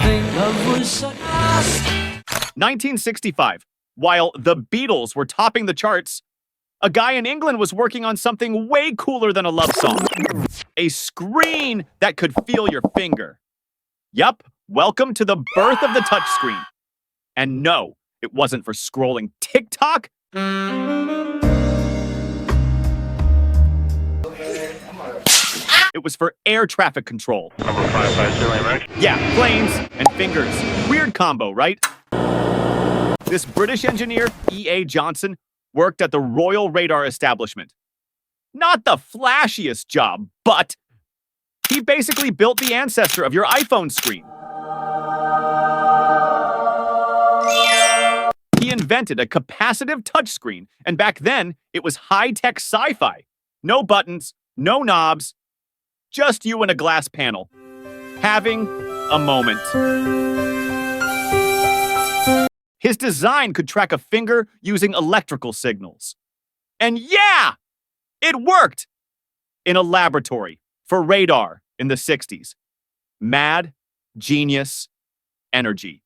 think love was so fast. 1965. While the Beatles were topping the charts, a guy in England was working on something way cooler than a love song. A screen that could feel your finger. Yup, welcome to the birth of the touchscreen. And no, it wasn't for scrolling TikTok. It was for air traffic control. Number 550, Yeah, planes and fingers. Weird combo, right? This British engineer, E.A. Johnson, worked at the Royal Radar Establishment. Not the flashiest job, but he basically built the ancestor of your iPhone screen. He invented a capacitive touchscreen, and back then, it was high-tech sci-fi. No buttons, no knobs, just you and a glass panel. Having a moment. His design could track a finger using electrical signals. And yeah, it worked! In a laboratory for radar in the 60s. Mad, genius, energy.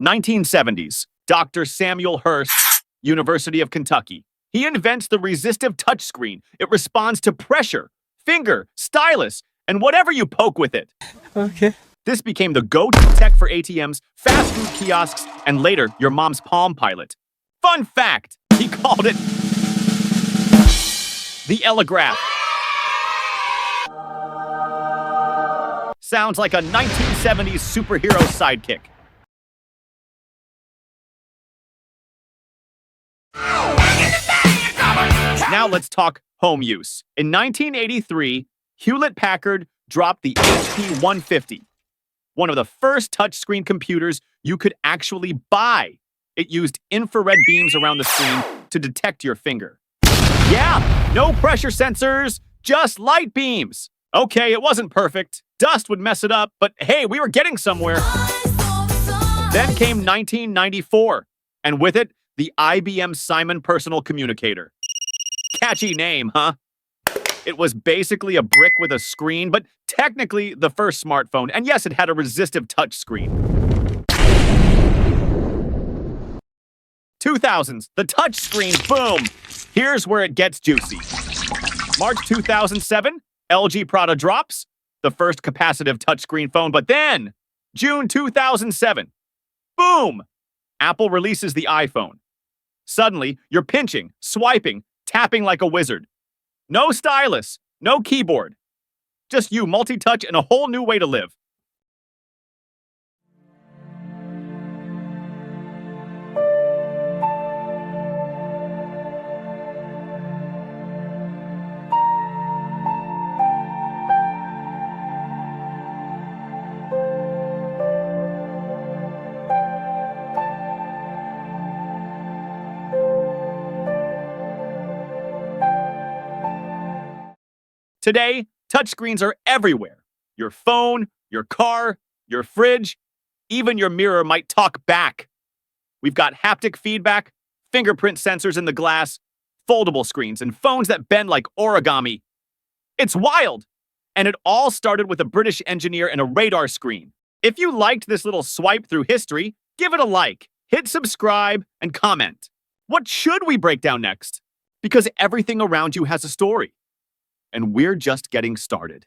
1970s. Dr. Samuel Hurst, University of Kentucky. He invents the resistive touchscreen. It responds to pressure, finger, stylus, and whatever you poke with it. Okay. This became the go-to tech for ATMs, fast food kiosks, and later, your mom's Palm Pilot. Fun fact, he called it the Elegraph. Sounds like a 1970s superhero sidekick. Now let's talk home use. In 1983, Hewlett-Packard dropped the HP 150, one of the first touchscreen computers you could actually buy. It used infrared beams around the screen to detect your finger. Yeah, no pressure sensors, just light beams. Okay, it wasn't perfect. Dust would mess it up, but hey, we were getting somewhere. Then came 1994, and with it, the IBM Simon Personal Communicator. Catchy name, huh? It was basically a brick with a screen, but technically the first smartphone. And yes, it had a resistive touch screen. 2000s, the touch screen, boom! Here's where it gets juicy. March 2007, LG Prada drops, the first capacitive touchscreen phone, but then, June 2007, boom! Apple releases the iPhone. Suddenly, you're pinching, swiping, tapping like a wizard. No stylus, no keyboard. Just you, multi-touch, and a whole new way to live. Today, touchscreens are everywhere. Your phone, your car, your fridge, even your mirror might talk back. We've got haptic feedback, fingerprint sensors in the glass, foldable screens, and phones that bend like origami. It's wild! And it all started with a British engineer and a radar screen. If you liked this little swipe through history, give it a like, hit subscribe, and comment. What should we break down next? Because everything around you has a story. And we're just getting started.